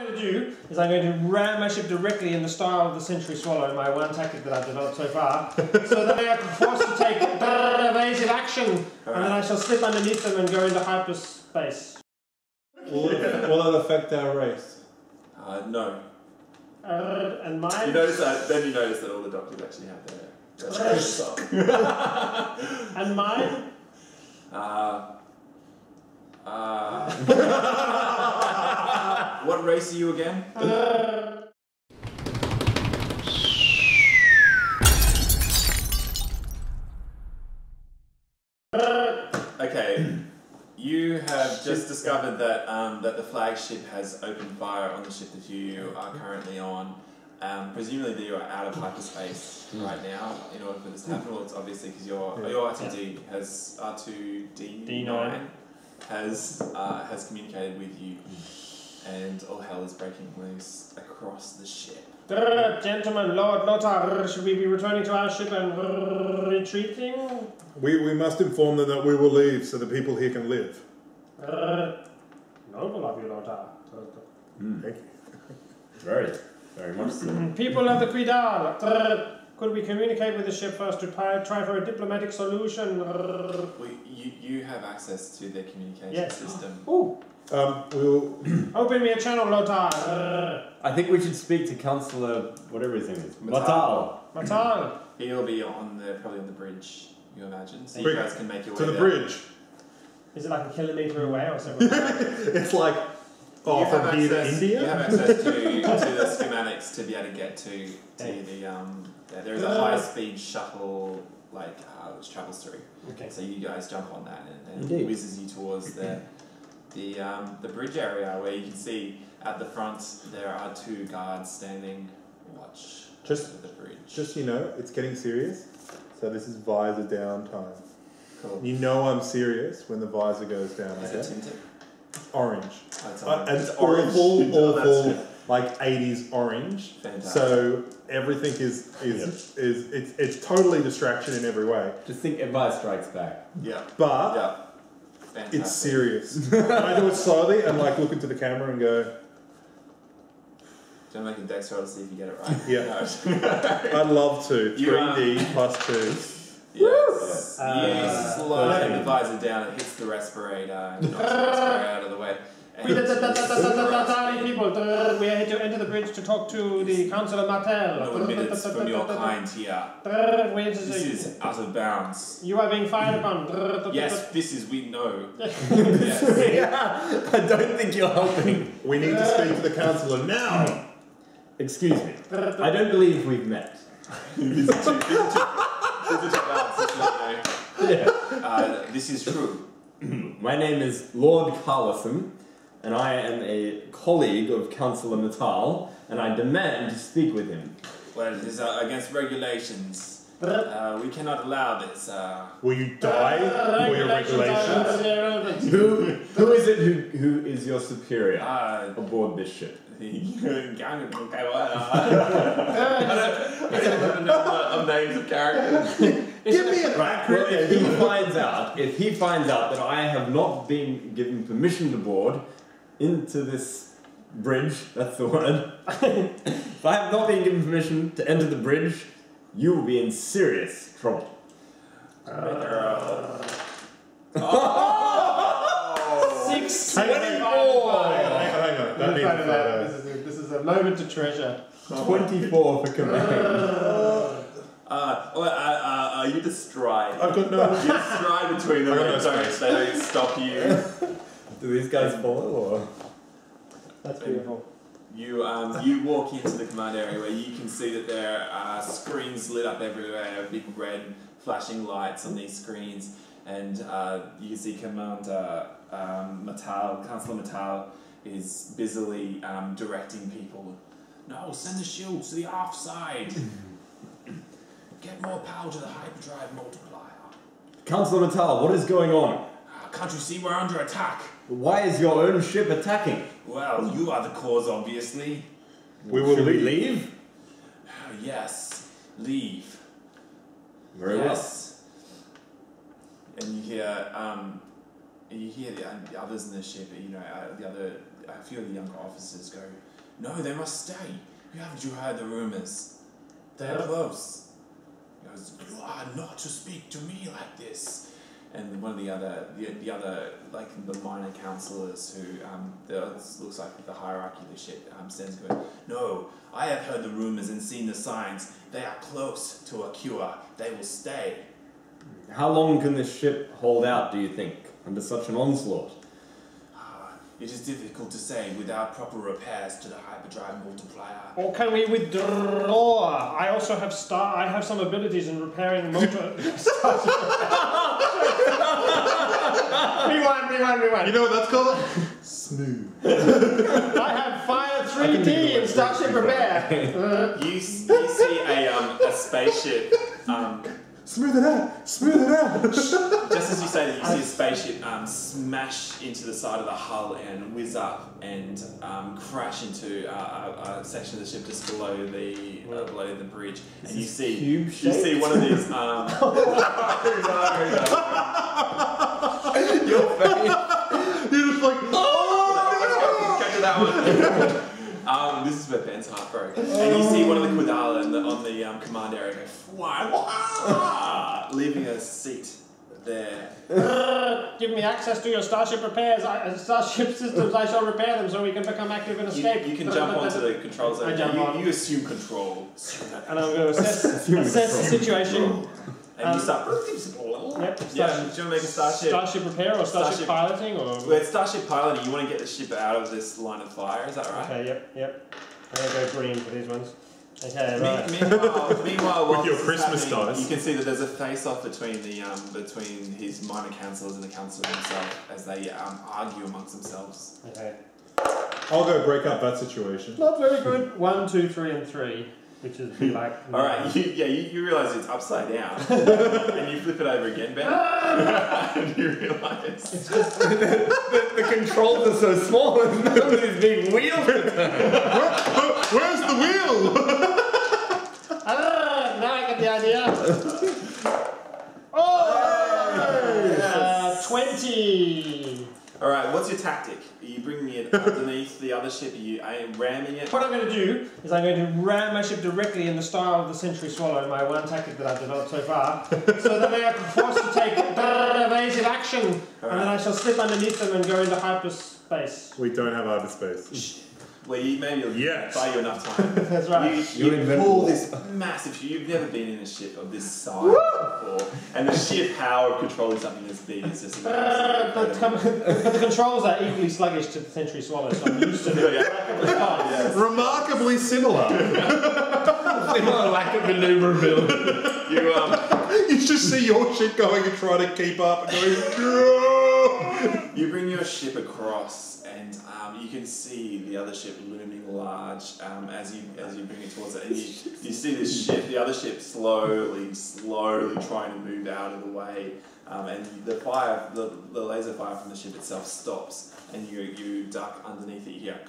I'm going to do is I'm going to ram my ship directly in the style of the Century Swallow, my one tactic that I've developed so far, so that they are forced to take evasive action, and then I shall slip underneath them and go into hyperspace. Will it affect our race? No. And mine. You notice that. Then you notice that all the doctors actually have their shirts on. And mine. What race are you again? Okay, you have just discovered that that the flagship has opened fire on the ship that you are currently on. Presumably you are out of hyperspace right now in order for this to happen. Well, it's obviously because your R2D9 has communicated with you, and all hell is breaking loose across the ship. Gentlemen, Lord Lothar, should we be returning to our ship and retreating? We must inform them that we will leave so the people here can live. Noble of you, Lothar. Thank you. Very much so. People of the Quidal, could we communicate with the ship first to try for a diplomatic solution? You have access to their communication system. Ooh. We'll Open me a channel, Lothar. I think we should speak to Councillor, whatever his name is. Matal. He'll be probably on the bridge, you imagine. So you guys can make your way to the there. bridge. Is it like a kilometre away or something? It's like from here to India. You have access to the schematics to be able to get to the there is a high-speed shuttle which travels through. Okay. So you guys jump on that and it whizzes you towards the bridge area where you can see at the front there are 2 guards standing watch over the bridge. Just so you know, it's getting serious. So this is visor down time. Cool. You know I'm serious when the visor goes down. Is it tinted? Orange. And it's awful, like 80s orange. Fantastic. So everything it's totally distraction in every way. Just think Empire Strikes Back. Yeah. But it's serious. I do it slowly and look into the camera and go. Do you want to make a dex roll to see if you get it right? Yeah. I'd love to. 3D plus 2. Yes. You slide the visor down, it hits the respirator, and knocks the respirator out of the way. People, we are here to enter the bridge to talk to the Councillor Martel. No minutes from your kind here. This is out of bounds. You are being fired upon. Yes, we know. Yes. I don't think you're helping. We need to speak to the councillor now. Excuse me. I don't believe we've met. This is true. My name is Lord Carlison, and I am a colleague of Councillor Natal, and I demand to speak with him. Well, it is against regulations. We cannot allow this. Will you die for your regulations? Who is it who is your superior aboard this ship? Names of characters. Give me a Well, if he finds out that I have not been given permission to board into this bridge, that's the word. If I have not been given permission to enter the bridge, you will be in serious trouble. Hang on. This is a moment to treasure. 24 for command. You just stride. I've got no. You stride between them. They don't stop you. Do these guys follow or? That's beautiful. You walk into the command area where you can see that there are screens lit up everywhere, big red flashing lights on these screens, and you can see Commander Councillor Matal is busily directing people. No, send the shields to the aft side. Get more power to the hyperdrive multiplier. Councillor Matal, what is going on? Can't you see we're under attack? Why is your own ship attacking? Well, you are the cause, obviously. Should we leave? Yes, leave. Very yes. And you hear, you hear the others in the ship, a few of the younger officers go, "No, they must stay. Haven't you heard the rumors? They're close." He goes, "You are not to speak to me like this." And one of the other, like the minor councillors who, looks like the hierarchy of the ship, stands going, "No, I have heard the rumors and seen the signs. They are close to a cure. They will stay." How long can this ship hold out, do you think, under such an onslaught? It is difficult to say without proper repairs to the hyperdrive multiplier. Or can we withdraw? I also have I have some abilities in repairing motor. Rewind. You know what that's called? Smooth. I have Fire 3D in Starship Repair. You see a spaceship. Smooth it out. Just as you say that, you see a spaceship smash into the side of the hull and whiz up and crash into a section of the ship just below the bridge. And you see one of these. Your face. You're just like, oh! Capture that one. This is where Ben's heart broke. And you see one of the Quidala on the command area go fly, leaving a seat there. Give me access to your Starship repairs, Starship systems. I shall repair them so we can become active and escape. You can jump onto the control zone. I jump on. You assume control. And I'm going to assess the situation. And you start. Yep. Do you want to make a Starship repair or Starship piloting or? Well, it's Starship piloting. You want to get the ship out of this line of fire. Is that right? Okay. Yep. I'm going to go green for these ones. Okay. Right. Meanwhile, with your Christmas dice, you can see that there's a face-off between his minor councillors and the councillor himself as they argue amongst themselves. Okay. I'll go break up that situation. Not very good. 1, 2, 3, and 3. Which is like... Alright, you realise it's upside down. And you flip it over again, Ben. And you realise... the controls are so small and nobody's being wheeled to turn. Where's the wheel? Now I get the idea. 20. Alright, what's your tactic? Are you bringing it underneath the other ship? Are you ramming it? What I'm going to do is I'm going to ram my ship directly in the style of the Century Swallow, my one tactic that I've developed so far, so that they are forced to take evasive action, and then I shall slip underneath them and go into hyperspace. We don't have hyperspace. Well, maybe it'll buy you enough time. That's right. You pull this massive ship. You've never been in a ship of this size before. And the sheer power of controlling something this big is just but the controls are equally sluggish to the Century Swallow, so I'm used to it. Remarkably similar. Lack of maneuverability. You just see your ship going and trying to keep up and going, You bring your ship across and you can see the other ship looming large as you bring it towards it. And you see this ship, the other ship slowly trying to move out of the way. And the laser fire from the ship itself stops and you duck underneath it. You hear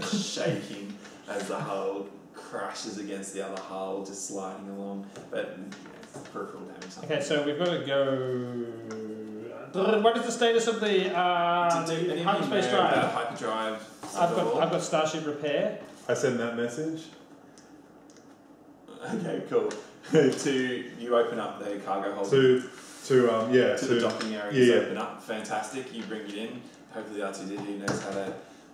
shaking as the hull crashes against the other hull, just sliding along. But peripheral damage. Okay, so we've got to go... What is the status of the hyperspace drive? Hyperdrive. I've got Starship repair. I send that message. Okay, cool. You open up the cargo hold. To the docking area. Open up. Fantastic. You bring it in. Hopefully R2D2 knows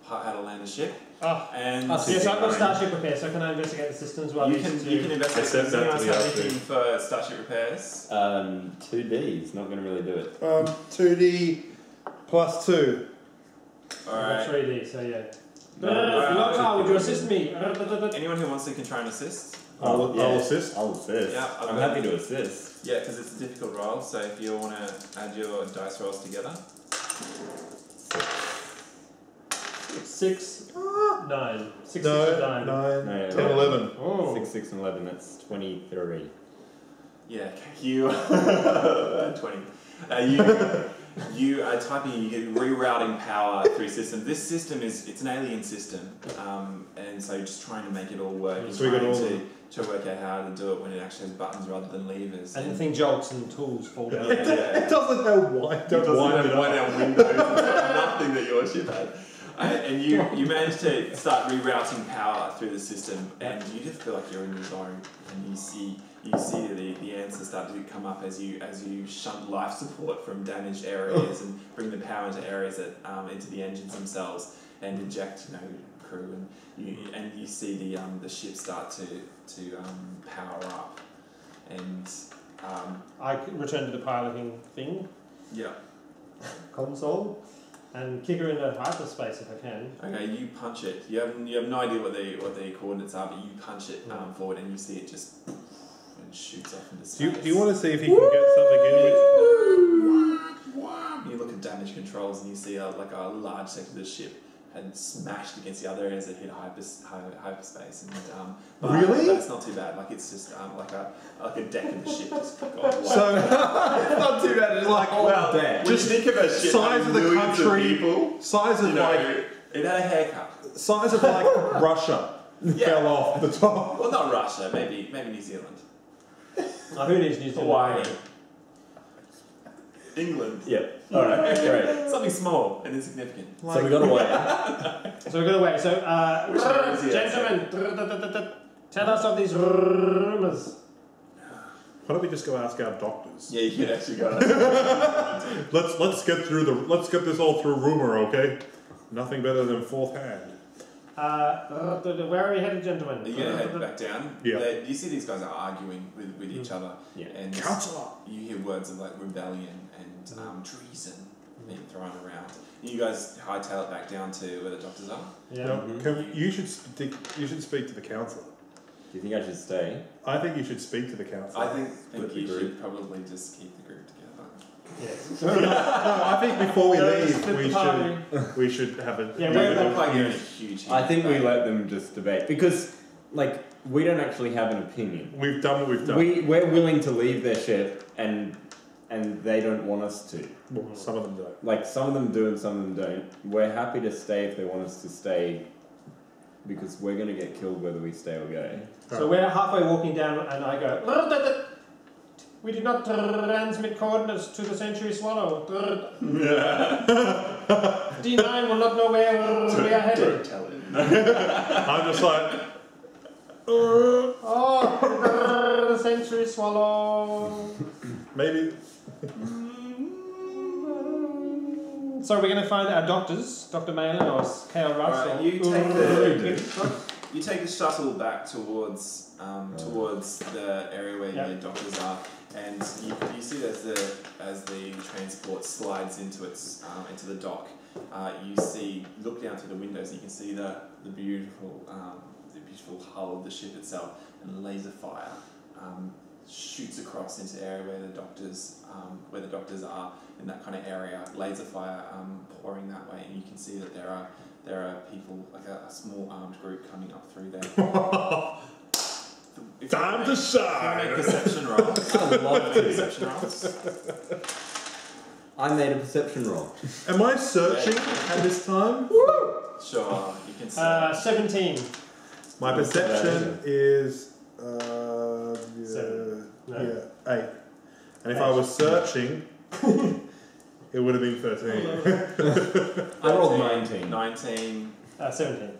how to land a ship. Yes, I've got Starship repair, so can I investigate the systems while you can investigate. Does anyone else have anything for Starship repairs? 2D is not going to really do it. 2D plus 2. Alright. 3D, so yeah. Would you assist me? Anyone who wants to can try and assist? I'll assist. I'll assist. Yeah, I'm happy to assist. Yeah, because it's a difficult roll, so if you want to add your dice rolls together. 6, 9. 6, 9. 9, 10, 11. Oh. 6, 6, and 11, that's 23. Yeah, you... 20. you are typing, you get rerouting power through systems. This system it's an alien system, and so you're just trying to make it all work. So we got all to work out how to do it when it actually has buttons rather than levers. And the thing jolts and tools fall down. It doesn't know why. It doesn't have wind down windows. Nothing that your ship had. And you manage to start rerouting power through the system, and you just feel like you're in the zone, and you see the answers start to come up as you shunt life support from damaged areas and bring the power into areas that into the engines themselves and inject crew, and you see the ship start to power up, and I return to the piloting thing. Yeah. Console. And kick her into hyperspace if I can. Okay, you punch it. You have no idea what the coordinates are, but you punch it forward, and you see it just and shoots off into space. Do you want to see if you can get something in with? You look at damage controls, and you see a large section of the ship had smashed against the other areas that hit hyperspace. And Really? But it's not too bad. Like it's just like a deck of the ship just gone away. So It's not too bad. It's like all dead. Just think of a ship size of the millions country, people. size of It had a haircut. size of like Russia fell off the top. Well, not Russia. Maybe New Zealand. Who needs New Zealand? Hawaii. England. Yep. All right. Great. Something small and insignificant. So we got away. So we're going away. So, Which one is it? gentlemen, tell us of these rumours. Why don't we just go ask our doctors? Yeah, you could actually go. Let's get this all through rumor, okay? Nothing better than fourth hand. Where are we headed, gentlemen? Are you going to head back down? Yeah. You see these guys are arguing with each other. Yeah. And Counselor! you hear words of like rebellion and treason being thrown around. You guys hightail it back down to where the doctors are. Yeah. No, you should speak to the councillor. Do you think I should stay? I think you should speak to the councillor. I think Split the you group. should probably just keep the group together. Yes. No, I think before we leave, Split the party. we should have a. Yeah, You we're look like you're in a huge. I think we debate. let them just debate because, like, we don't actually have an opinion. We've done what we've done. We're willing to leave their ship, and they don't want us to. Well, some of them don't. Like, some of them do and some of them don't. We're happy to stay if they want us to stay, because we're going to get killed whether we stay or go. So we're halfway walking down, and I go, we did not transmit coordinates to the Century Swallow. D9 will not know where we are headed. Tell him. I'm just like, Oh, the Century Swallow. maybe. So we're going to find our doctors, Dr. Malin or K.L. Russ. Alright, or- you take the shuttle back towards the area where Yep. your doctors are, and you see as the transport slides into the dock, look down through the windows, and you can see the beautiful hull of the ship itself, and laser fire shoots across into the area where the doctors are in that kind of area. Laser fire pouring that way, and you can see that there are people, like a small armed group coming up through there. Time to Make shine! perception rolls. I love to. Perception rolls. I made a perception roll. Am I searching at this time? Sure, you can see. 17. My perception is Seven. No. 8. And if I was searching, it would have been 13. I rolled 19. 19. 17.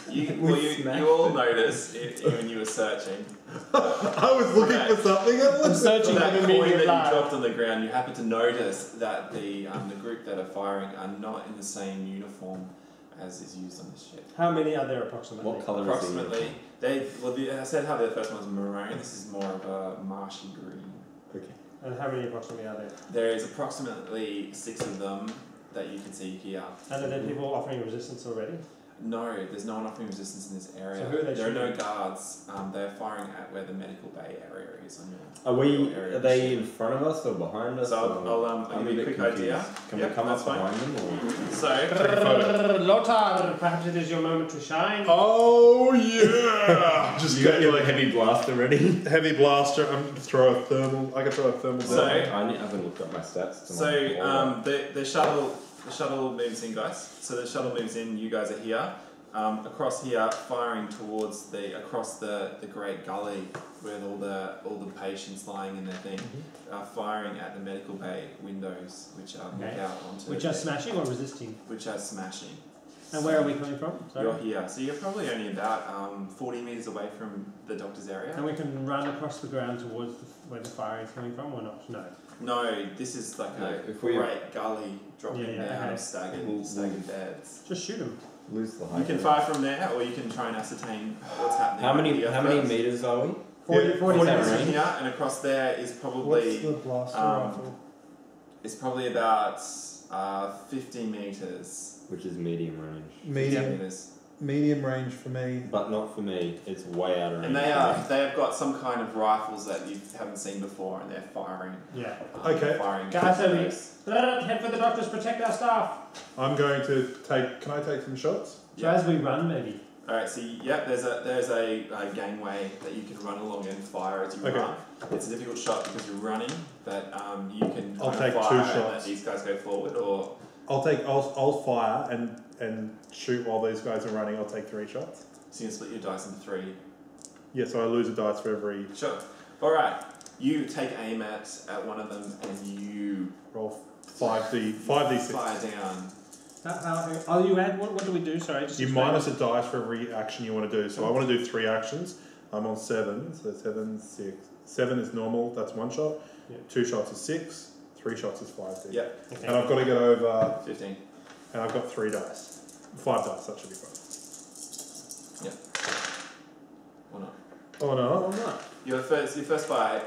You all noticed when you were searching. I was looking for something I'm else. searching for That the coin medium that you light. dropped on the ground, you happen to notice that the group that are firing are not in the same uniform as is used on this ship. How many are there approximately? What colour is Approximately, I said how the first one was maroon. This is more of a marshy green. it? Okay. And how many approximately are there? There is approximately 6 of them that you can see here. And are there people offering resistance already? No, there's no one offering resistance in this area. So who are they there are no shooting? guards. They're firing at where the medical bay area is on your. Are they in front of us or behind us? So I'll I'm give you a quick idea. Can Yep, we come that's up behind them? Or? So, Lothar, perhaps it is your moment to shine. Oh yeah! Just You get got your your heavy blaster ready? heavy blaster and throw a thermal. I can throw a thermal. So- gun. I haven't looked up my stats. the shuttle moves in, guys. So the shuttle moves in. You guys are here. Across here, firing towards across the great gully with all the patients lying in their thing, firing at the medical bay windows, which look Okay. out onto. Which are smashing or resisting? Which are smashing. And where are we coming from? Sorry. You're here, so you're probably only about 40 meters away from the doctor's area. And we can run across the ground towards where the fire is coming from, or not? No. No, this is like a great gully dropping down okay. staggered beds. Just shoot them. Lose the height. You can fire from there, or you can try and ascertain what's happening. How many first. meters are we? 40 40 meters range? from here, and across there is probably What's the blaster rifle? it's probably about 50 meters. Which is medium range. 50 Medium, meters. medium range for me. But not for me. It's way out of range. And they have got some kind of rifles that you haven't seen before, and they're firing. Yeah. Okay. Firing. Guys, at over those. Head for the doctors, protect our staff. I'm going to take. Can I take some shots? So as we run, maybe. All right, so there's a gangway that you can run along and fire as you Okay. run. It's a difficult shot because you're running, but you can I'll kind of take fire two and let shots. these guys go forward, or I'll fire and shoot while these guys are running. I'll take 3 shots. so you can split your dice into 3. Yeah, so I lose a dice for every Sure. All right, you take aim at one of them and you roll. 5d6. fire down. Oh, you add, what do we do? Sorry, just You explain. minus a dice for every action you want to do. So I want to do 3 actions. I'm on 7, so 7, 6. 7 is normal, that's 1 shot. Yeah. 2 shots is 6. 3 shots is 5d. Yep, Okay. And I've got to get over, 15. and I've got 3 dice. 5 dice, that should be fine. Or not. Oh no. Or not. Your first fire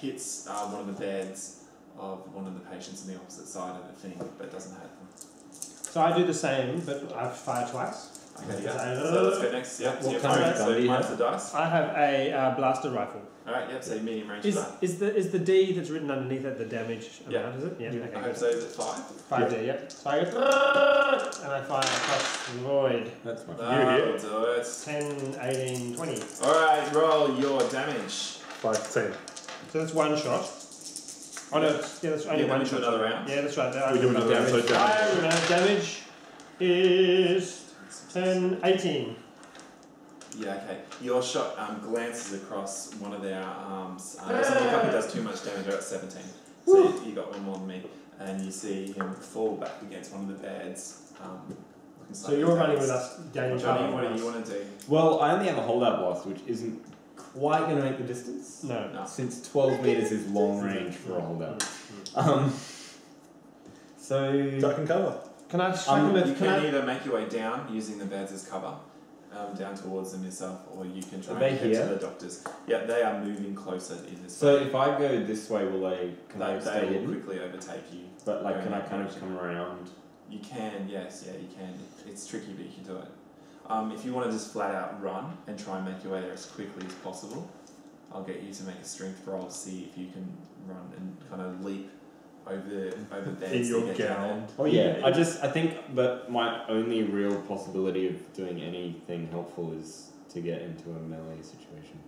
hits one of the beds of one of the patients on the opposite side of the thing, but doesn't hit them. So I do the same, but I fire twice. Okay, yeah. So- So let's go next. Yeah. What So you're kind of firing, gun so do you minus have? the dice. I have a blaster rifle. All right. Yep. So medium range. Is for that. is the D that's written underneath it the damage Yeah. amount? Is it? Yeah. Yeah. Okay. I hope so. Is it 5? 5D. Yep. So I go and I fire across the void. That's my That'll do it. 10, 18, 20. All right. Roll your damage. 5 to 10. So that's 1 shot. Oh no, that's only Yeah, one then shot. do another round. Yeah, that's right. We do another round, so damage. Damage is 10, 18. Yeah. Okay. Your shot glances across one of their arms. It doesn't look like it does too much damage. They're at 17. So you got one more than me, and you see him fall back against one of the beds. Looking So you're running with us, Daniel. Johnny, what do you want to do? Well, I only have a holdout blast, which isn't quite going to make the distance. No. No. Since 12 meters is long range for a holdout. So Duck and cover. Can I strike him You with? can either make your way down using the beds as cover, down towards them yourself, or you can try Are they and get here? to the doctors. Yeah, they are moving closer in this So way. if I go this way, will they? Can I They stay will hidden? quickly overtake you. But like, Going can I that kind of direction. come around? You can, yes, yeah, you can. It's tricky, but you can do it. If you want to just flat out run and try and make your way there as quickly as possible, I'll get you to make a strength roll to see if you can run and kind of leap over beds In to your get down gown. there. Oh yeah, I think that my only real possibility of doing anything helpful is to get into a melee situation.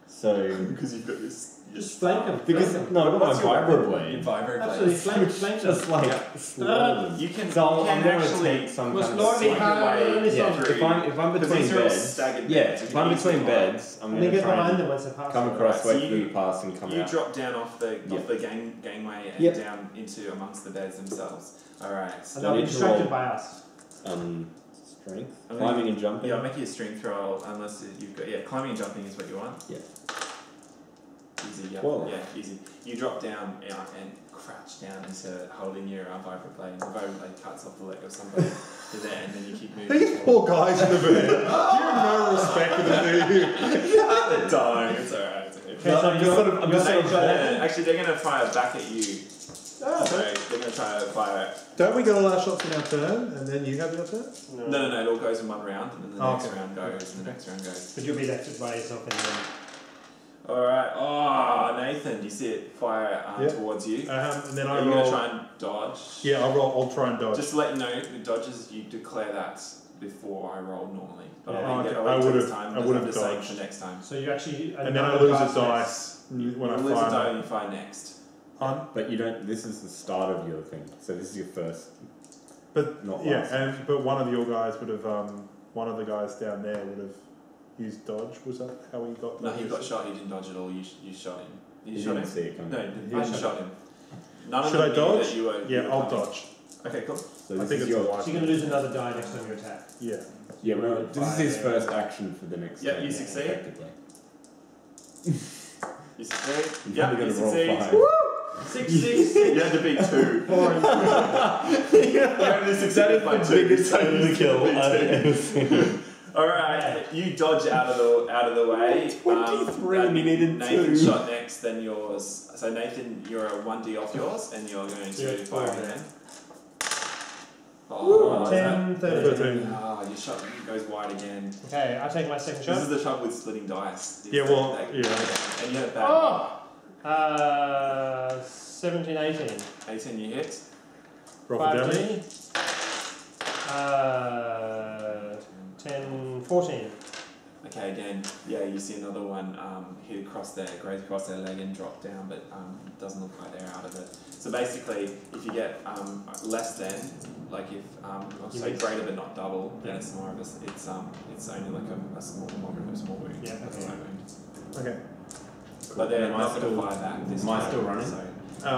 So Because you've got this. Just flank him. because flank him. no, not my What's your vibro Your blade. vibro Absolutely, blade. flank Just like Yeah. slow them. You can, So you can I'm going to actually. take some Was kind Lord of be slide hard your way on his yeah. own? If I'm Because between these are all beds, staggered yeah. beds, you If can I'm use between them beds, I'm And going then to get try behind and them once they pass. come them. across, So wait you- for them to pass, and come You out. drop down off the gangway and Yep. down into amongst the beds themselves. Alright. And So they'll I be need to distracted roll- by us. Strength, I mean, climbing and jumping. Yeah, I'll make you a strength roll unless you've got. Yeah, climbing and jumping is what you want. Yeah. Easy, yeah. Whoa. Yeah, easy. You drop down and crouch down into holding your vibro blade. The vibro blade cuts off the leg of somebody to there, and then you keep moving. These poor guys in the bed. You have no respect for them, do you? They're dying. It's alright. Okay, so I'm just sort of Actually, they're going to fire back at you. Ah, So they're going to try to fire. Don't we get all our shots in our turn, and then you have your turn? No, it all goes in one round, and then the next Okay. round goes, and the next round goes. But you'll be left by yourself anyway. Alright, oh, Nathan, do you see it fire Yep. towards you? And then I Are you roll. going to try and dodge? Yeah, I'll try and dodge. Just to let you know, the dodges, you declare that before I roll normally. But Yeah, I'll okay. wait I till would've- this time, I because would've I'm just saying dodged. for next time. So you actually. And then I lose a dice when You I lose a die fire. and you fire next. But you don't. This is the start of your thing. So this is your first. But Not yeah, last. but one of your guys would have. One of the guys down there would have used dodge. Was that how he got? No, he got shot, he didn't dodge at all, you shot him. You You shot didn't him? see it coming. No, I you shot him. None of Should them I knew dodge? that you were. Yeah, you were I'll coming. dodge. Okay, cool. So I this think is it's a your. wipe. So you're going to lose another die next time you attack. Yeah. Yeah, well, this is his Yeah. first action for the next. Yeah, turn, you succeed. Effectively. You succeed. You're Yeah, probably you gonna roll succeed. 5. Woo! 6, 6, 6. You had to beat 2. You only succeeded by 2. So you kill beat I've 2. ever seen. Alright, you dodge out of the way. 23 and you needed Nathan's 2. shot next, then yours. So Nathan, you're a 1d off yours, and you're going to Yeah, fire four. again. Oh, 10, 13. 13. Ah, your shot goes wide again. Okay, I take my second This shot. is the trouble with splitting dice. Yeah, well, That- yeah. And you have bad. Oh! 17, 18. 18 you hit. Roll for damage. 10, 14. Okay, again, yeah, you see another one hit across there, graze across their leg and drop down, but it doesn't look like they're out of it. So basically, if you get less than, like if You say miss. greater but not double, then it's more of a, it's only like a small wound. Yeah, That's okay. no wound. Okay. But they're Am I not going to still- fire back this am I time, still running? So,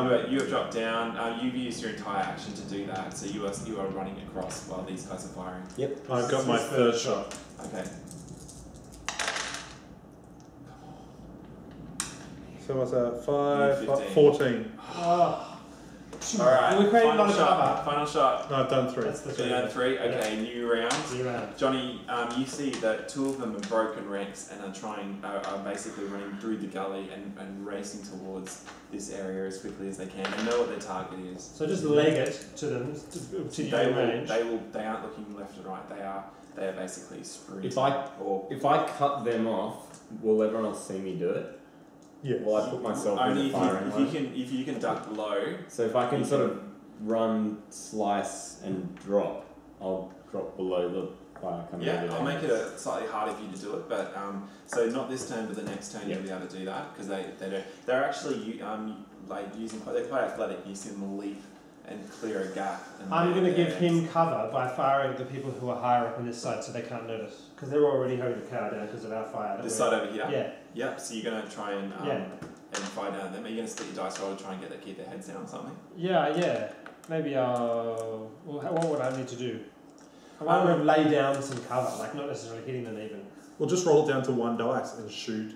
but you have dropped down. You've used your entire action to do that, so you are running across while these guys are firing. Yep. I've got my third shot. Okay. So what's that? 5, 15. 14. Oh. Alright, We created a final lot of shot. cover. Final shot. No, I've done 3. That's the So you done 3? Okay, new round. New round. Johnny, you see that 2 of them are broken ranks and are basically running through the gully and racing towards this area as quickly as they can. They know what their target is. So just leg it to them to They your will, range. they aren't looking left and right. They are basically sprinting. If I or if I cut them off, will everyone else see me do it? Yes. Will I put myself in only the firing line? if you can duck low. So if I can you sort of run, slice, and drop, I'll drop below the fire coming out Yeah, of I'll there. make it slightly harder for you to do it, but so not this turn, but the next turn you'll be able to do that because they don't. They're actually like using they're quite athletic. You see them leap and clear a gap. And I'm going to they're- give him cover by firing the people who are higher up on this side so they can't notice. Because they're already holding the car down because of our fire. this side over here. Yeah. Yep. So you're going to try and Yeah. and fire down them. Are you going to split your dice roll to try and keep their heads down or something? Yeah. Maybe I'll... Well, what would I need to do? I want to lay down some cover, like not necessarily hitting them even. We'll just roll it down to 1 dice and shoot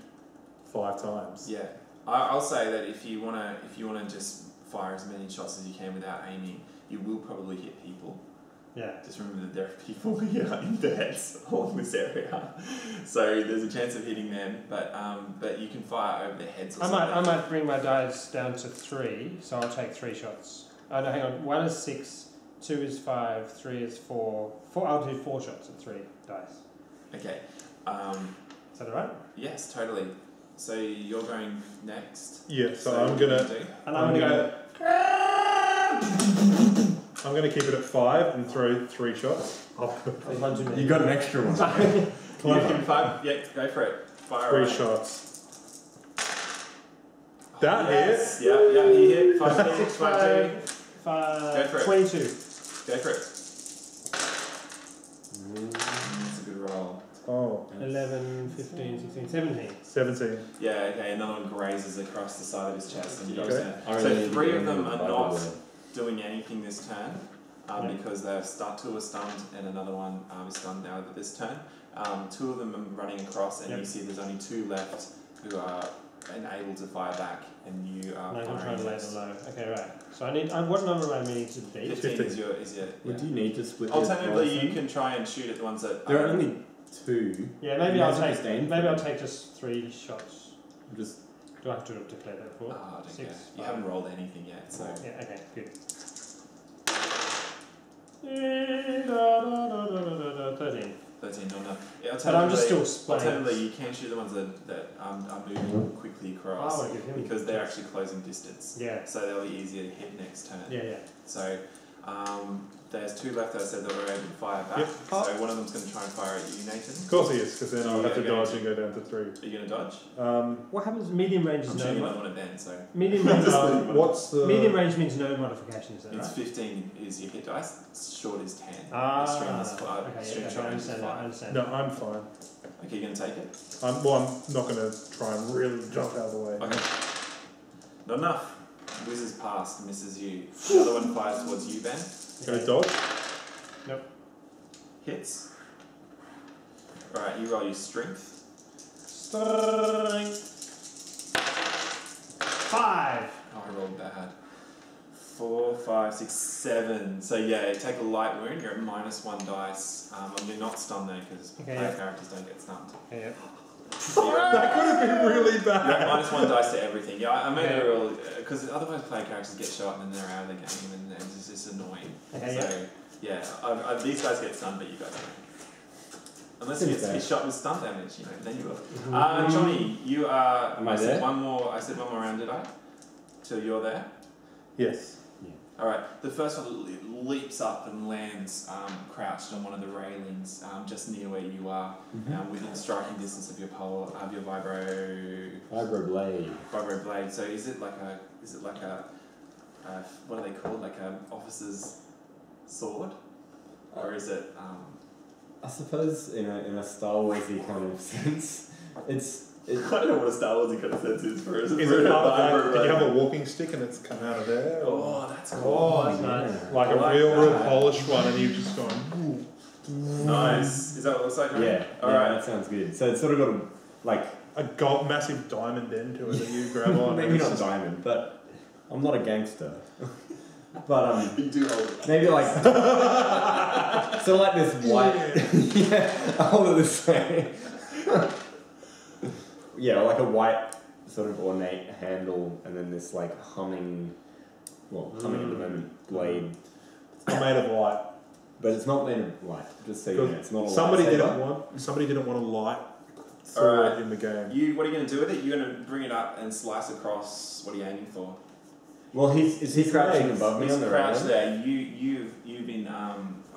5 times. Yeah. I'll say that if you wanna just fire as many shots as you can without aiming, you will probably hit people. Yeah. Just remember that there are people here in beds along this area, so there's a chance of hitting them. But you can fire over their heads. Or I might bring my dice down to 3, so I'll take 3 shots. Oh no, hang on. 1 is 6, 2 is 5, 3 is 4. I'll do 4 shots at 3 dice. Okay. Is that alright? Yes, totally. So you're going next. Yeah, so what I'm are you gonna do? And I'm going to I'm gonna keep it at 5 and throw 3 shots. go. You got an extra one. You give me 5. Yeah, go for it. Fire 3 away. shots. That Yes. Yeah, he hit. 5, 6, 5, 5, Go for it. 22. Go for it. That's a good roll. Oh, 11, 15, 16, 17. 17. Yeah, okay, another one grazes across the side of his chest and drops Okay. down. I really So need to 3 get of them in are the not Bible doing anything this turn Yeah. because they're 2 are stunned and another one is stunned now this turn. 2 of them are running across and Yep. you see there's only 2 left who are able to fire back and you are I'm trying firing to lay next. them low. Okay, right. So I need. What number am I meaning to beat? 15 is your Would yeah. you need to split your Alternatively, rolls you then? can try and shoot at the ones that There are only 2. Yeah, maybe You I'll might as well take. just aim Maybe for I'll them. take just 3 shots. Just Do I have to declare that for? Oh, I don't 6, care. You 5. haven't rolled anything yet, so. Yeah, okay, good. 13. 13, not enough. Yeah, But I'm just still splaying. Alternatively, you can shoot the ones that are moving quickly across Oh, okay. because they're actually closing distance. Yeah. So they'll be easier to hit next turn. Yeah. So there's 2 left that I said that we're able to fire back. Yep. So one of them's going to try and fire at you, Nathan. Of course he is, because then I'll have to Okay. dodge and go down to 3. Are you going to dodge? What happens? Medium range is I'm no. shooting another one at Ben, so. Medium range. What's the... Medium range means no modification, is that It's right? 15 is your hit dice, short is 10. Ah, Extreme is 5. okay, Extreme yeah, I short is understand that. I 5. understand. No, I'm fine. Okay, you're going to take it? I'm not going to try and really jump out of the way. Okay. Not enough. Whizzes past, misses you. The other one fires towards you, Ben. Go dodge. Nope. Hits. Alright, you roll your strength. Strength. 5. Oh, I rolled bad. 4, 5, 6, 7. So yeah, take a light wound. You're at -1 dice. You're not stunned though because Okay, player yeah. characters don't get stunned. Yeah. So you're at, That could have been really you're at bad. -1 dice to everything. Yeah, I made Yeah. a real because otherwise player characters get shot and then they're out of the game and it's just annoying. Okay, So yeah, these guys get stunned, but you guys don't. Unless Seems you get fair. shot with stun damage, then you will. Mhm. Johnny, you are. Am I there? said one more round, did I? Till you're there. Yes. All right. The first one leaps up and lands crouched on one of the railings, just near where you are, within striking distance of your pole, of your Vibro blade. vibro blade. So is it like a what are they called? Like a officer's sword, or is it? I suppose in a Star Warsy kind of sense, it's I don't know what a Star Wars kind of sense is for. Is it part of that? Did you have a walking stick and it's come out of there? Or Oh, that's cool. Oh, that's nice. like I a like real that. polished one and you've just gone, ooh. Nice. Is that what it looks like? Right? yeah. All yeah, right. that sounds good. So it's sort of got a like A gold, massive diamond end to it that you grab on. maybe It's not just- diamond, but I'm not a gangster. But You do hold it. maybe like so like this white yeah, I'll hold it this way. Yeah, like a white sort of ornate handle and then this like humming at the moment blade. It's made of light. But it's not made of light, just so you know, it's not a Somebody lightsaber. didn't want a light sword Alright. in the game. What are you going to do with it? You're going to bring it up and slice across. What are you aiming for? Well, is he crouching legs. above me He's on the crouched railing? there. You've been I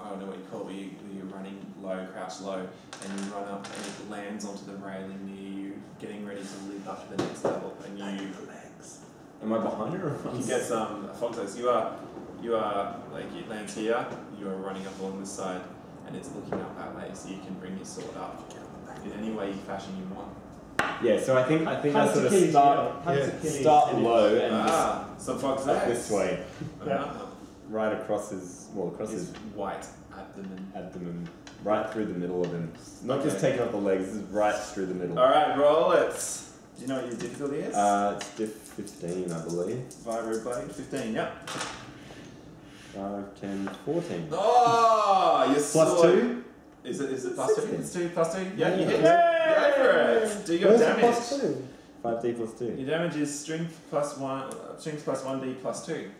don't know what you call it. Where you're running low, crouched low, and you run up and it lands onto the railing near you, getting ready to leap up to the next level. And you Am I behind it or am I? You get some foxes. You are like it lands here. You are running up along this side, and it's looking up that way, so you can bring your sword up in any way, fashion you want. Yeah, so I think I sort of start low and Some foxes. up this way, Yeah. right across his His white abdomen. abdomen, right through the middle of him. Not just Okay. taking up the legs, this is right through the middle. All right, roll it. Do you know what your difficulty is? It's diff 15, I believe. Vibro blade 15. Yep. 5, 10, 14. Oh, your Plus sword. 2? Is it plus 2? 16. It's 2 plus 2. Yeah, you Yeah. hit. Go for it. Do your Where's the damage. plus 2? 5d plus 2. Your damage is strength plus 1d plus 2.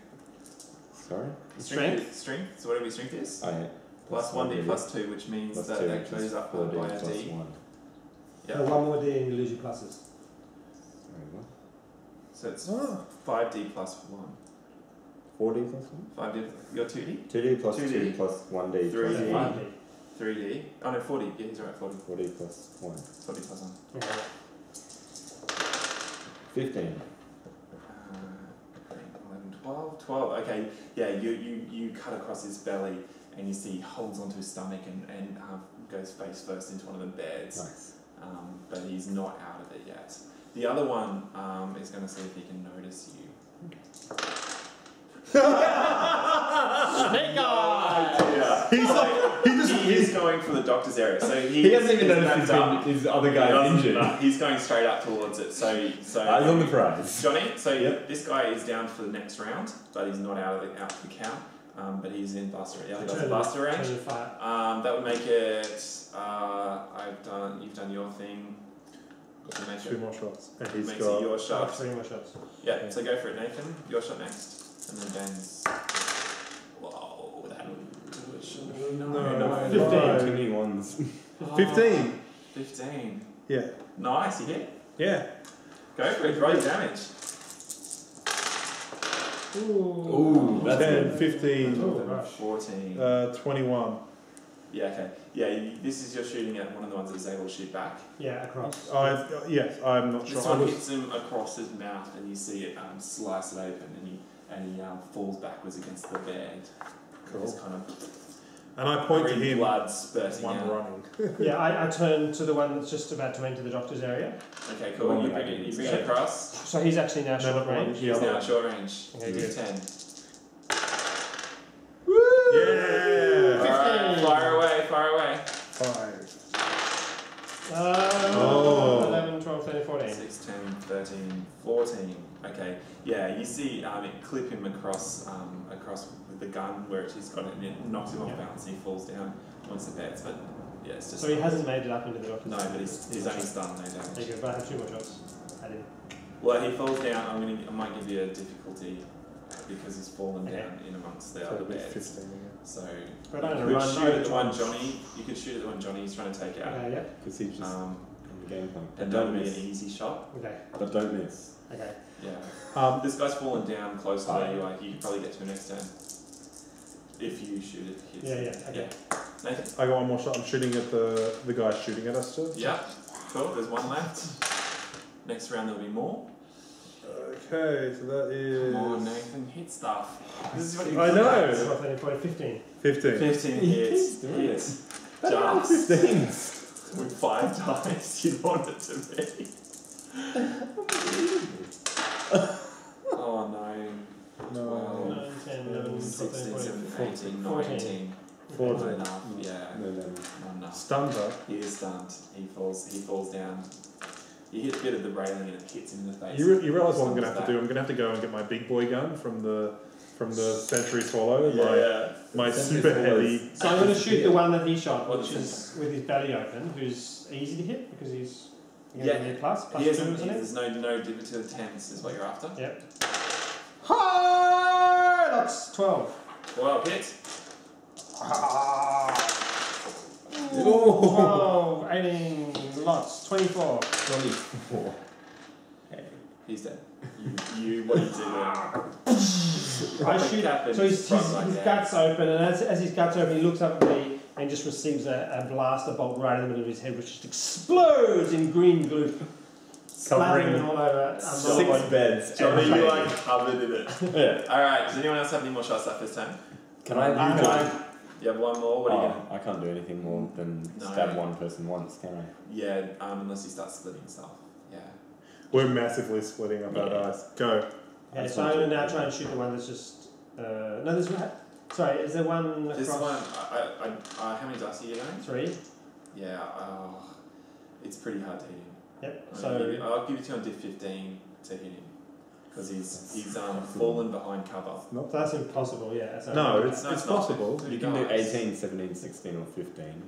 Sorry? Strength? Strength. So whatever your strength is. Oh, yeah. Plus 1d plus 2, which means Plus that 2, that which goes is up 4d by a plus d. 1. Yeah. One more D and you lose your pluses. Sorry, what? So it's Oh. 5d plus 1. 4d plus 1? 5d. You're 2d? 2d plus 2d. 2 plus 1d plus 3d. 1. 5D. 3d. Oh no, 40. Yeah, he's right, 40. 4d plus 1. 40 plus 1. Yeah. 15. 11, 12. 12. Okay, yeah, you cut across his belly and you see he holds onto his stomach and goes face first into one of the beds. Nice. But he's not out of it yet. The other one is going to see if he can notice you. Snake eye! Yeah. He is going for the doctor's area. So He doesn't even he's notice mapped his up. other He guy doesn't, injured. no, he's going straight up towards it. So Eyes on the prize. Johnny, so Yep. this guy is down for the next round, but he's not out of the count. But he's in buster. Yeah, he does buster range. Turn of fire. That would make it. You've done your thing. To make Two more shots. And he's makes got. it your I've got shot. 3 more shots. Yeah, so go for it, Nathan. Your shot next. And then James. Whoa, that No, 15. Too many ones. 15. 15. Yeah. Nice, you hit. Yeah. Go for it, roll your damage. Ooh, that's 10, good. 15, Oh, gosh. 14. 21. Yeah, okay. Yeah, this is your shooting at one of the ones that's able to shoot back. Yeah, across. Yes, I'm not sure. This I one was, hits him across his mouth, and you see it slice it open, and he falls backwards against the bed. Cool. There's kind of and I point to green him. blood spurting One out. running. Yeah, I turn to the one that's just about to enter the doctor's area. Okay, The cool. one You that bring I it. didn't You bring see. it across. So he's actually now No, short not the one. range. The He's other now one. short range. Okay, He's good. 10. Yeah. Alright, 15. fire away, fire away. 5. 11, 12, 13, 14. 16, 13, 14. Okay, yeah, you see it clip him across with the gun where he's got it, and it knocks him off balance and he falls down once the beds. But yeah, it's just. So he hasn't made it up into the doctor's No, area. but he's only stunned, no There damage. you go, but I have 2 more shots at him. Well, he falls down. I might give you a difficulty because he's fallen Okay. down in amongst the So other it'll be beds. 15 again. So But I'm you gonna could run shoot at over the one towards- Johnny. You could shoot at the one Johnny he's trying to take out. Yeah. Because he's just Um, in the game plan. and But that don't would be an miss. easy shot. Okay. But don't miss. Okay. Yeah. This guy's fallen down close to Oh, where yeah. you are. You could probably get to him next turn. If you shoot at the kids. Yeah. Okay. Nathan? I got one more shot. I'm shooting at the guy shooting at us still. Yeah. Cool. There's one left. Next round there'll be more. Okay, so that is. Come on, Nathan. Hit stuff. This is what you I do. know. 12, 13, 14, 15. 15. 15 He hits. keeps doing it. Hits. That's not Just 15. with 5 dice you want it to be. Oh no. No. 12, 9, 10, 11, 12, 16, 13, 17, 18, 14. 19. 14. Not enough. Yeah. No, no. Not enough. Stunned her. He is stunned. He falls down. You hit a bit of the railing and it hits him in the face. You realise what I'm going to Stuns have to do? I'm going to have to go and get my big boy gun from the Century Swallow. Yeah. My Century super Swallow heavy. is- So I'm going to shoot the one that he shot, What which is is with his belly open, who's easy to hit because he's Yeah. plus He 2 or hasn't, something. there's no divot to the tens is what you're after. Yep. Hi! That's 12. 12 hits. Oh, 18, lots, 24. 24. He's dead. What do you do? I shoot, so his gut's open, and as his gut's open, he looks up at me and just receives a blaster bolt right in the middle of his head, which just explodes in green glue, splattering all over. 6 beds. Johnny, every you day. covered in it. Yeah. Alright, does anyone else have any more shots left this time? Can I? You have one more? What are you going I can't do anything more than No. stab one person once, can I? to? Yeah, unless you start splitting stuff. Yeah. We're massively splitting up our dice. Go. Okay, so I'm going to now try and shoot the one that's just. No, there's one. Sorry, is there one across? This one, how many dice are you getting? 3. Yeah, it's pretty hard to hit him. Yep. I'll give it to you on diff 15 to hit him. Because he's fallen behind cover. So that's impossible, yeah. So No, No, it's it's possible. not. You can do 18, 17, 16, or 15.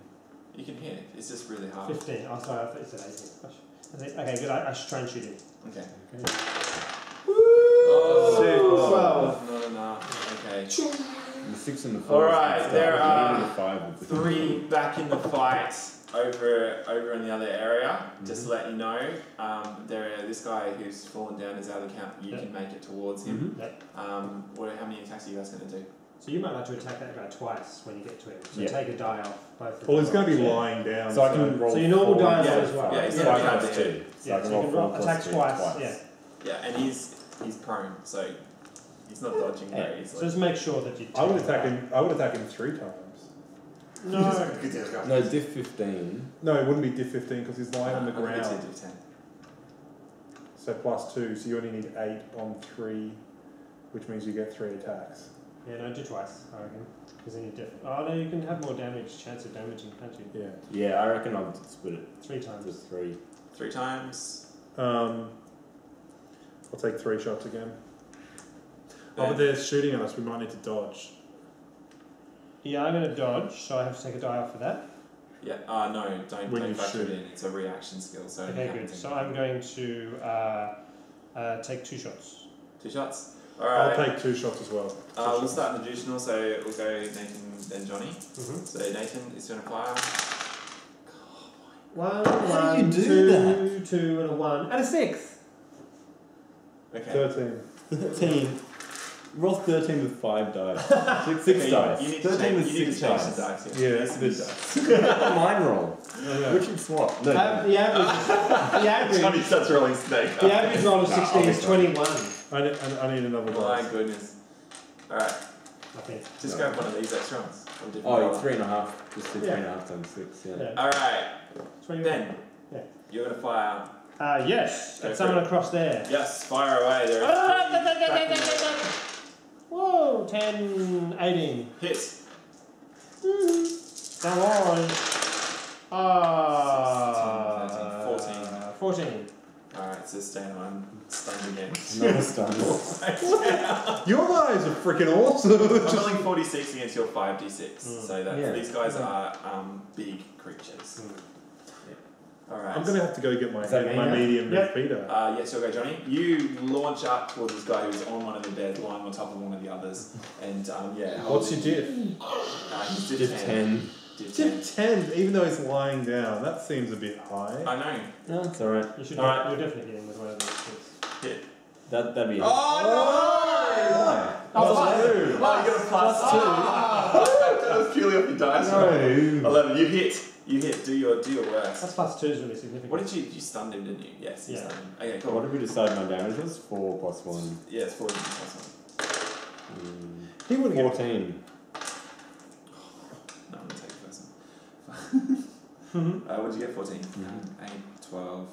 You can hit. It's just really hard. 15. Oh, sorry, I thought you said 18. Gosh. Okay, good. I should try and shoot him. Okay. Oh, Not enough. Okay. The 6 and the 4. Alright, there are the 5 with the 3 back in the fight over in the other area. Just to let you know, this guy who's fallen down is out of the count. You can make it towards him. How many attacks are you guys going to do? So you might like to attack that guy twice when you get to him. So Yeah. take a die off both of Well, he's them. going to be lying down. So I can roll. So your normal 4 die roll Yeah, as well. yeah, he's 5 gonna be plus out 2. So Yeah, I can so you roll can 4 roll plus attack 2 twice. Yeah. Yeah, and he's prone, so he's not dodging very So easily. just make sure that you. I would take attack that. him. I would attack him 3 times. No. No, diff 15. No, it wouldn't be diff 15 because he's lying on the I'll give it to ground. diff 10. So plus 2, so you only need 8 on 3, which means you get 3 attacks. Yeah, no, do twice. I reckon. Because then you oh no, you can have more damage, chance of damaging, can't you? Yeah. Yeah, I reckon I'll split it 3 to times. 3. 3 times. I'll take 3 shots again. Oh, but And- they're shooting at us. We might need to dodge. Yeah, I'm going to dodge, so I have to take a die off for that. Yeah. No, don't When play you factor it shoot. in. It's a reaction skill. So it Okay, happens good. in- So I'm going to take 2 shots. 2 shots. I'll Alright. take 2 shots as well. We'll start in the additional, so we'll go Nathan, then Johnny. Mm-hmm. So Nathan is going to fire. 1, How do you 1, do 2, 2, and a 1, and a 6. Okay. 13. 13. Roll 13 with 5 dice. 6 Okay, dice. You need to 13 change, with you need 6 to change dice. the dice. Yeah, Yes, this- dice. Mine roll. Okay. Which is what? No. The average starts rolling snake. the average roll of 16 is 21. I need another My dice. goodness. Alright, Okay. just grab one of these extra ones. From different Oh, colour. 3.5. Just do Yeah. 3.5 times 6, yeah. Yeah. Alright, 21. Ben. Yeah. You're going to fire. Yes, Go at for someone it. across there. Yes, fire away. There Whoa, 10, 18. Hit. Come on. 14. Alright, so stand on. Stunned again. Another stun. Your guys are freaking awesome. I'm rolling 46 against your 5d6. So that Yeah. these guys are big creatures. Alright. I'm going to have to go get my, Is that me now? medium Yep. feeder. Yes, you'll go, Johnny. You launch up towards this guy who's on one of the beds, lying on top of one of the others. And What's your diff? He's Div 10. Div 10. Diff 10, even though he's lying down. That seems a bit high. I know. No, it's alright. You should Alright. you're definitely getting with one of those kids. Hit. That'd be. Oh, Oh, you got a plus 2. That was purely off your dice. No. 11. You hit. You hit. Do your worst. That's plus 2 is really significant. What did you stunned him, didn't you? Yes, you Yeah. stunned him. Okay, cool. What did we decide my damage was? 4 plus 1. Yeah, it's 4 plus 1. He wouldn't get 14. No, I'm gonna take the first one. What did you get? 14. 8, 12.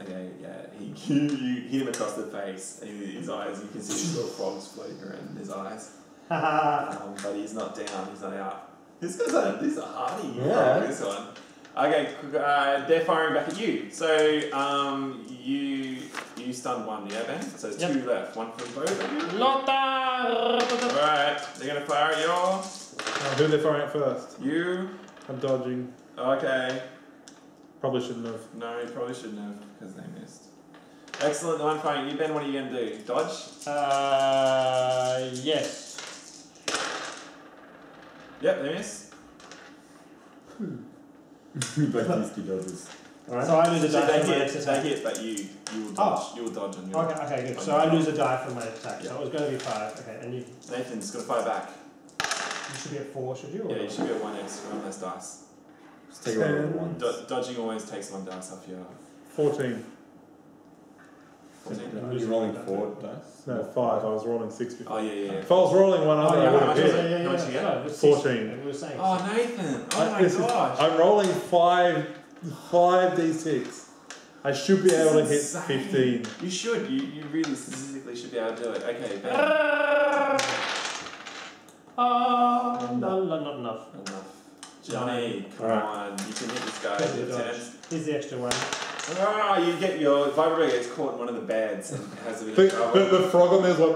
Okay, yeah. You hit him across the face, and his eyes. You can see these little frogs floating around in his eyes. But he's not down. He's not out. These guys are hardy. Yeah. This one. Okay, they're firing back at you. So you stunned one, yeah, Ben? So there's 2 left. One for both of you. Alright, they're gonna fire at you. who they're firing at first? You. I'm dodging. Okay. Probably shouldn't have. No, you probably shouldn't have because they missed. Excellent, the one firing you, Ben. What are you gonna do? Dodge? Yes. Yep, they miss. We both used 2 dodges. Alright. So I lose a So die they from my hit, next they attack. hit, but you will dodge. You will dodge on your. Okay, good. So I lose a die from my attack. So Yeah. it was going to be 5. Okay, and you Nathan's gonna fire back. should be at 4, should you? Or Yeah, you should get 1 extra, 1 less dice. Just take one of the 10. ones. Dodging always takes 1 dice off your. 14. 14. You're rolling 4 dice? No, 5. I was rolling 6 before. Oh yeah, yeah. If I was rolling one other, I would have hit. How much you get? No, it was 14. We were saying. Oh Nathan! Oh my This is- gosh! I'm rolling 5d6. I should be able to hit Insane. 15. You should. You really statistically should be able to do it. Okay, Ben. Not enough. Enough. Johnny, come Alright. on. You can hit this guy. Take the With dodge. 10s. Here's the extra one. Oh, you get your vibrator gets caught in one of the beds and has a bit The, of trouble. the frog on there's like,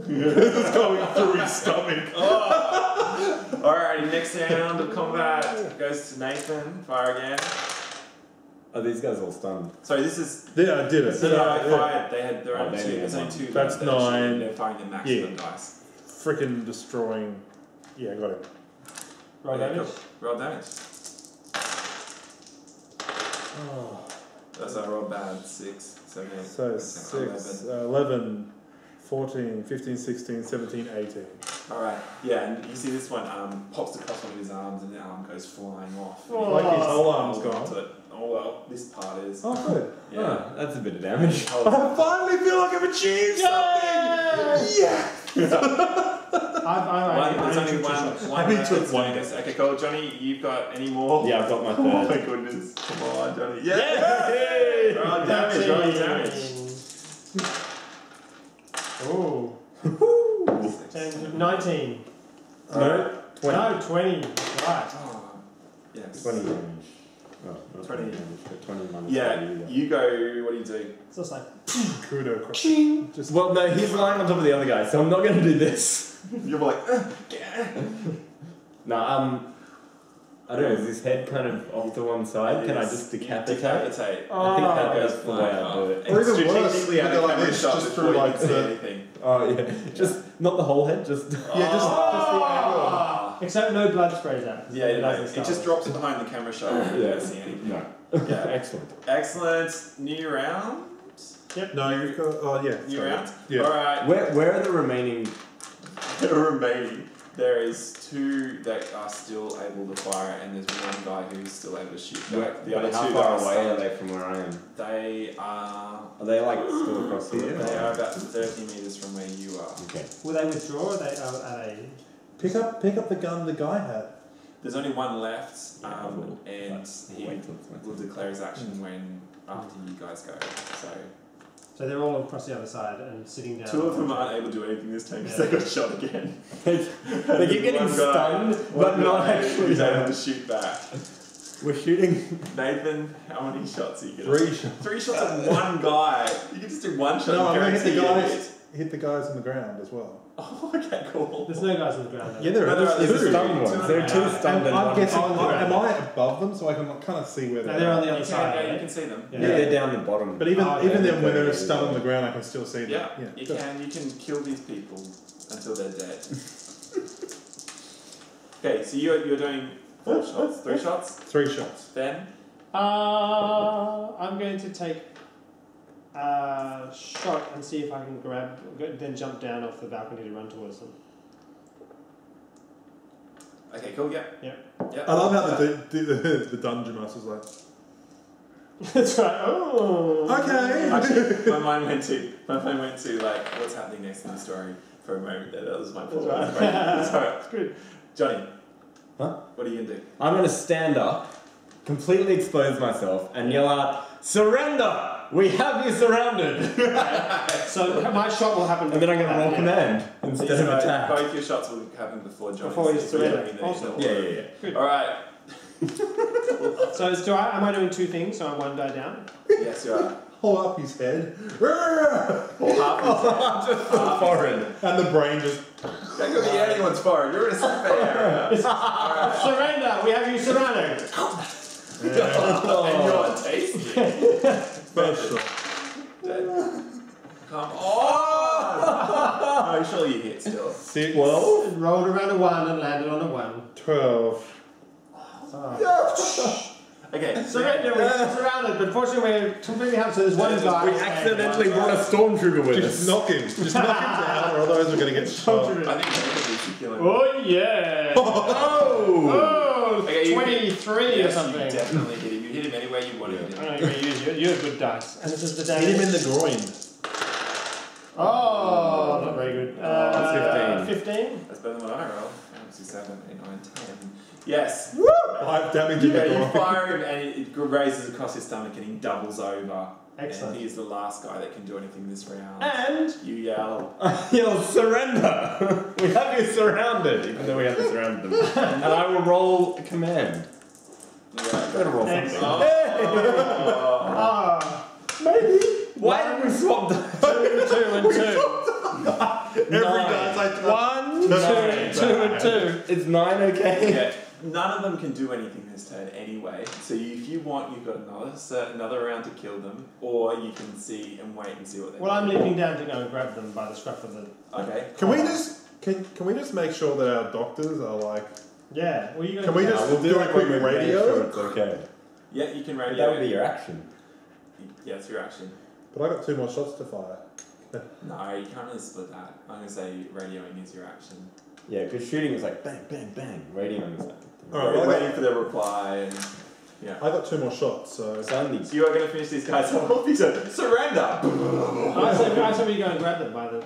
it's going through his stomach. Oh. Alrighty, next round of combat goes to Nathan. Fire again. Are these guys all stunned? Sorry, this is. Yeah, I did it. So I fired. They had their Oh, own they 2. only There's had only 2. That's left. They're 9. They're firing the maximum dice. Freaking destroying. Yeah, got it. Roll Okay, damage. cool. Roll damage. That's a roll bad. 6, 7, 8. So 6, 11, 14, 15, 16, 17, 18. Alright, yeah, and you see this one pops across one of his arms and the arm goes flying off. Like his whole arm's Hold on gone. to it. Oh well, this part is. Oh, good. Yeah. Oh, that's a bit of damage. Hold I on. finally feel like I've achieved something! Yeah! There's only took 2 one. shots. One I only left took that's one. doing this. Okay, cool. Johnny, you've got any more? Yeah, I've got my Oh my third. goodness. Come on, Johnny. Yeah! Roll damage, roll damage. Oh. 19. No? 20. No, 20. Right. Oh, yes. 20 damage. Oh, not 20. damage, but 20 minus Yeah, 5, you go, what do you do? So it's like. Kudo crush. Just Well, no, he's lying on top of the other guy, so I'm not going to do this. You're like, No, I don't know, is his head kind of off to one side? Can I just decapitate? Decapitate. I think that's the way I do it. Or even worse, Strategically out you of go like camera this, shot just before through you like can see the anything. Oh yeah, just not the whole head, just just the angle. Except no blood sprays out. Yeah, it just drops it behind the camera shot and you don't see anything. no. Yeah. Excellent. Excellent. New round? No, you've got. Oh yeah. New sorry. round? Yeah. Alright. Where are the remaining? The remaining. There is 2 that are still able to fire, and there's 1 guy who's still able to shoot back. The other 2 how that far are away are stunned, they from where I am? They are. Are they like still across here? They are about 30 meters from where you are. Okay. Will they withdraw or are they... Pick up the gun the guy had. There's only 1 left, cool. and he Wait till it's will declare his action when after you guys go. So they're all across the other side and sitting down. 2 of them aren't able to do anything this time because Yeah. they got shot again. They keep getting One guy- stunned, one but not guy actually. who's able to shoot back. We're shooting. Nathan, how many shots are you getting? 3 shots. 3 shots at 1 guy. You can just do 1 shot. No, and I'm gonna hit the guarantee you guys. Hit the guys on the ground as well. Oh, okay, cool. There's no guys on the ground. Yeah, there No, are. there are There's two. two. Stunned ones. There are 2 stunned and I'm 1. guessing. on the ground. Am I above them so I can kind of see where No, they're? they're on the You other can, side. yeah, you can see them. Yeah, they're down the bottom. But even Oh, even yeah, then, when they're they're stunned on the ground, I can still see them. Yeah, you good. can kill these people until they're dead. Okay, so you're doing 4 shots, 3 shots. 3 shots. Ben, I'm going to take a shot and see if I can then jump down off the balcony to run towards them. okay, cool. Yeah. Yeah. Yeah. I love how the dungeon master's like. That's right. Oh. Okay. Actually, my mind went to like what's happening next in the story for a moment. That was my fault. That's right. Sorry, That's good. Johnny. Huh? What are you gonna do? I'm gonna stand up, completely expose myself, and yell out, "Surrender! We have you surrounded!" So my shot will happen. And then I'm gonna roll yeah. command instead of So attack. both your shots will happen before Johnny. Before he's so you're surrendered. doing these in Awesome. order. Good. All right. So am I doing 2 things? So I'm 1 die down. Yes, you are. Hold up his head. Or half Just the forehead. And the brain just. That could be anyone's foreign. You're in a safe area. Surrender! We have you surrounded. And you're tasty. First shot. Dead. Come on! No, surely you hit still. 6. 12? Rolled around a 1 and landed on a 1. 12. Okay, Surrender! We're surrounded, but fortunately we're completely out. So there's 1 guy. We accidentally brought a stormtrooper with Just us. knock him. Just knock him down, or otherwise we're going to get shot. I think Nathan needs to kill him. Oh yeah! Oh! Oh, Okay, you 23 or Yes, something. you definitely hit him. You hit him anywhere you want to hit I him. don't know, you're going to use your good dice. And this is the damage. Hit him in the groin. Oh, not very good. 15. That's better than what I rolled. 6, 7, 8, 9, 10. Yes. 5 damage in Yeah, the you groin. fire him and it raises across his stomach and he doubles over. Excellent. And he is the last guy that can do anything this round. And You yell. Yell, surrender! We have you surrounded, even though we haven't surrounded them. And I will roll a command. Yeah. Better roll something. Excellent. Oh. Maybe. Why did we swap the 2 and 2. Every dice I touch. 1, 2, 2 and 2. It's 9 okay? Yeah. None of them can do anything this turn anyway. So if you want, you've got another round to kill them, or you can see and wait and see what they Well, do. I'm leaping down to go and grab them by the scruff of the. Okay. Can we just can we just make sure that our doctors are like? Yeah. Well, you Can we just do a quick radio? It's okay. Yeah, you can But radio. that would be your action. Yeah, it's your action. But I got 2 more shots to fire. No, you can't really split that. I'm going to say radioing is your action. Yeah, because shooting is like bang, bang, bang. Radioing is like. Alright, You're well, I waiting for the reply and... Yeah. I got 2 more shots, so. Sandy. So you are going to finish these guys off. Surrender! I said we go and grab them by the.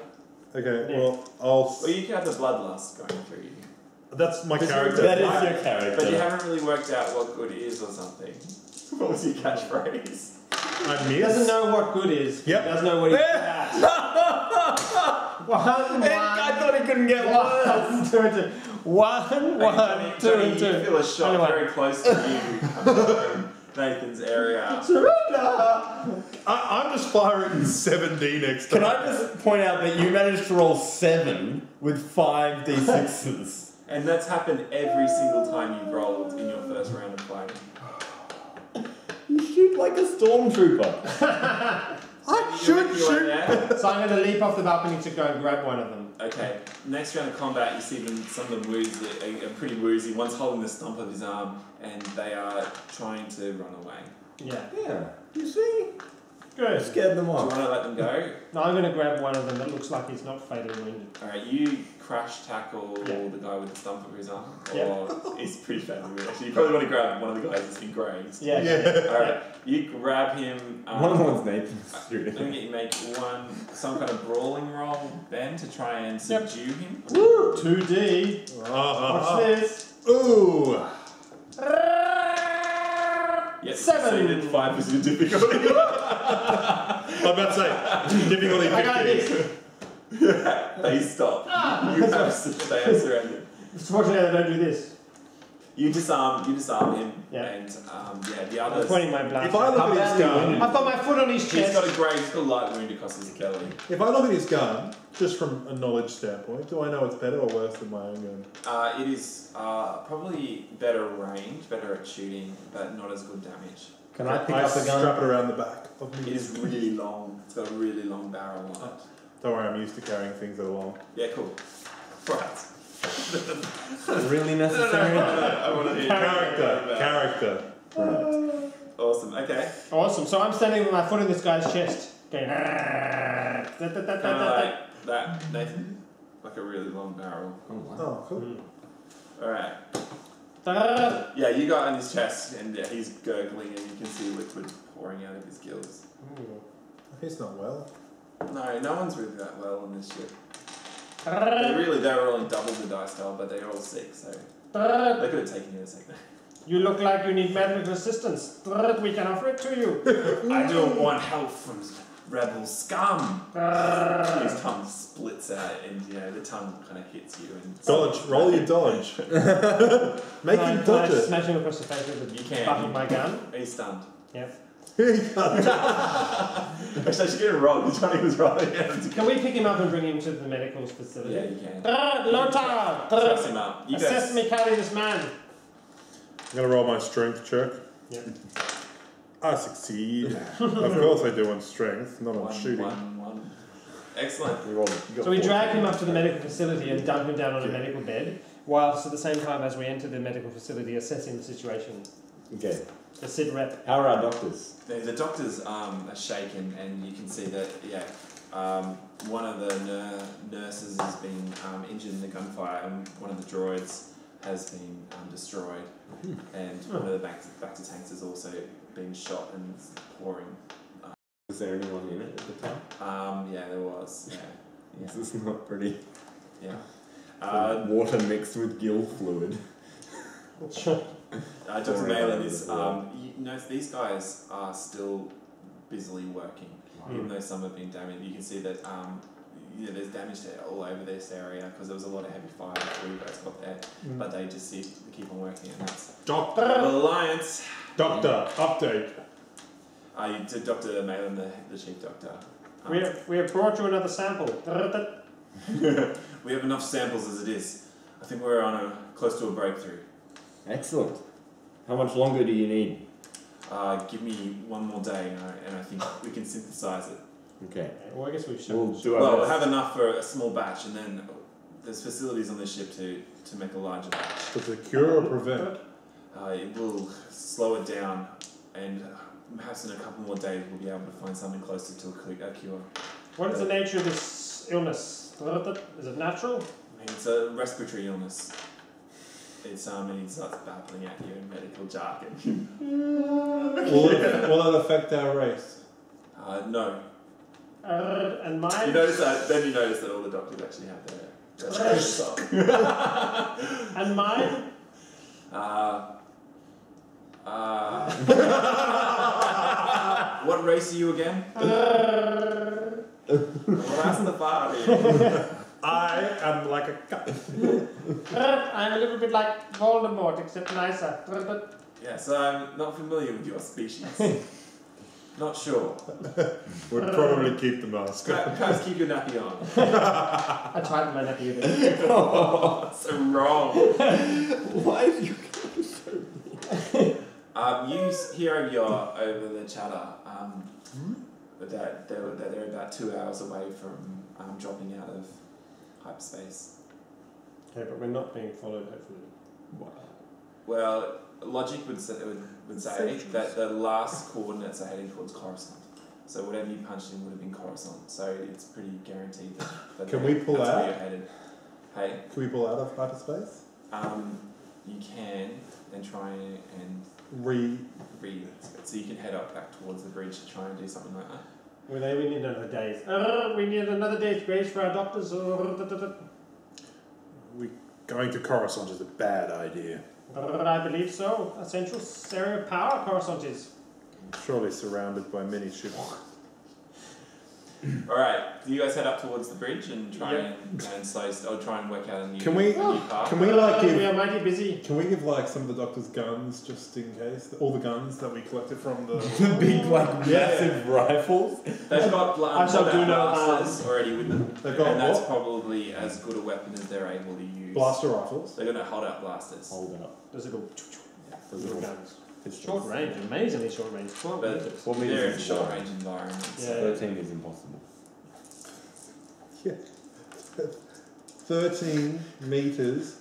Okay, well I'll. Well, you can have the bloodlust going through you. That's my Because character. That is your character. But you haven't really worked out what good is or something. What was your catchphrase? I He doesn't miss. know what good is. Yep. He doesn't know what he's at. I thought he couldn't get one. 1, 2 and 2. 1, 1, 2 Johnny, and 2. you feel a shot Anyway. very close to you coming from Nathan's area. Surrender! I'm just firing 7D next Can time. I just point out that you managed to roll 7 with 5 d6s? And that's happened every single time you've rolled in your first round of fighting. You shoot like a stormtrooper. I should shoot. So I'm going to leap off the balcony to go and grab one of them. Okay, next round of combat, you see them, some of them woozy, are pretty woozy. One's holding the stump of his arm, and they are trying to run away. Yeah. Yeah. You see? Good. Scared them Do you off. want to let them go? No, I'm going to grab one of them that looks like he's not fatally wounded. Alright, you crash tackle Yeah. the guy with the stump of his arm. Yeah. Or he's pretty fatally wounded. Actually, you probably want to grab one of the guys that's been grazed. Yeah. Alright, you grab him. One of them's Nathan's Let shooting. me get you make some kind of brawling roll, Ben, to try and subdue him. Woo! 2D. Watch this. Ooh. Yes, 7. 5% difficulty. I'm about to say, difficulty I got 15. this. They stop. They have surrendered. Fortunately, I don't do this. You disarm him, Yeah. and the I'm others. pointing my blast. If I look at his gun, I've got my foot on his He's chest. got a light wound across his belly. if I look at his gun, just from a knowledge standpoint, do I know it's better or worse than my own gun? It is probably better range, better at shooting, but not as good damage. Can I pick I up a gun? strap it around the back of me. It is really long. It's got a really long barrel on it. Don't worry, I'm used to carrying things that are long. Yeah, cool. Right. Really necessary? I want to hear Character. Right. Awesome. Okay. Awesome. So I'm standing with my foot in this guy's chest. Going. Kind of like that, Nathan. Like a really long barrel. Oh, wow. Oh, cool. All right. Yeah, you got on his chest, and yeah, he's gurgling, and you can see liquid pouring out of his gills. He's not well. No one's really that well on this ship. They were rolling double the dice roll, but they're all sick, so they could have taken you a second. You look like you need medical assistance. We can offer it to you. I don't want help from rebel scum. His tongue splits out, and the tongue kind of hits you. And Dodge. Roll your dodge. Make him Can I dodge it. smash him across the face with the You can. butt of my gun? He's stunned. Yep. Actually, I should get a roll. The Johnny was rolling. Can we pick him up and bring him to the medical facility? Yeah, you can. Lothar! Press him up. You Assess guys. me carry this man. I'm going to roll my strength check. Yep. I succeed. Of course I do on strength, not on shooting. One. Excellent. So we drag him up to the medical facility and dump him down on a medical bed, whilst at the same time as we enter the medical facility assessing the situation. Okay. The SID rep. How are our doctors? The doctors are shaken, and you can see that, one of the nurses has been injured in the gunfire, and one of the droids has been destroyed, and one of the back to tanks has also been shot and is pouring. Was there anyone in it at the time? Yeah, there was. Yeah. This is not pretty. Yeah. Water mixed with gill fluid. Dr. Malin is, these guys are still busily working, even though some have been damaged. You can see that there's damage all over this area because there was a lot of heavy fire before you guys got there, but they just keep on working, and that's Doctor. the Alliance. Doctor. Update. Dr. Malin, the chief doctor. We have brought you another sample. We have enough samples as it is. I think we're close to a breakthrough. Excellent. How much longer do you need? Give me one more day, and I think we can synthesize it. Okay. Well, I guess we should. We'll do our Well, we'll best. have enough for a small batch, and then there's facilities on the ship to make a larger batch. Does it cure or prevent? It will slow it down, and perhaps in a couple more days we'll be able to find something closer to a cure. What is the nature of this illness? Is it natural? It's a respiratory illness. It's and he starts babbling at you in medical jargon. Will it affect our race? No. And mine? You notice that all the doctors actually have their shirts on. And mine? What race are you again? That's the party. I am like a cat. I'm a little bit like Voldemort, except nicer. Yes, I'm not familiar with your species. Not sure. Would probably keep the mask. Perhaps keep your nappy on. I tightened my nappy a bit. So wrong. Why is you so You hear over the chatter that they're about 2 hours away from dropping out of hyperspace. Okay, but we're not being followed, hopefully. Well, logic would say that the last coordinates are heading towards Coruscant. So whatever you punched in would have been Coruscant. So it's pretty guaranteed that Can we pull that's out? where you're headed. Hey? Can we pull out of hyperspace? You can and try and Re. read it. So you can head up back towards the bridge to try and do something like that. Well, we need another day's. We need another day's grace for our doctors. Going to Coruscant is a bad idea. I believe so. A central area of power, Coruscant is. Surely surrounded by many ships. Alright, do you guys head up towards the bridge and try and slice, or try and work out a new Can we? path? Can we like We give? are mighty busy. Can we give like some of the doctor's guns just in case? All the guns that we collected from the. big, like, massive rifles? They've got I shall do no blasters already with them. They've got and that's what? probably as good a weapon as they're able to use. Blaster rifles. They're going to hold out blasters. Hold it up. Does it go? Those are all Guns. pistols. Short range, amazingly short range. 12 But meters. What meters they're in is it? short range environments. Yeah. 13 is impossible. Yeah. 13 meters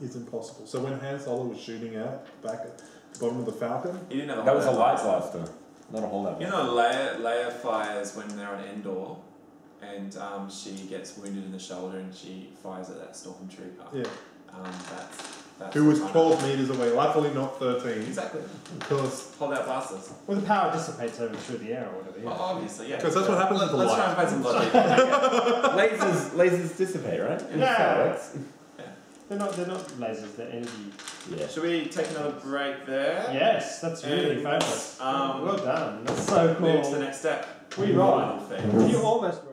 is impossible. So when Han Solo was shooting out back at the bottom of the Falcon, He didn't have a That was a holdout light blaster, not a holdout You blaster. know, Leia fires when they're on Endor, and she gets wounded in the shoulder, and she fires at that stormtrooper. yeah, That's who was the kind 12 meters away. Luckily, not 13, Exactly. because Hold out blasters. Well, the power dissipates over through the air or whatever. Yeah. Well, obviously, yeah. that's what happens with the Let's light. try and find some logic. Lasers dissipate, right? In Yeah. fireworks. They're not lasers. They're energy. Yeah. Should we take another break there? Yes, that's really And, fabulous. um, Well done. That's so Move to the cool. next step. We roll. Final phase. You almost roll.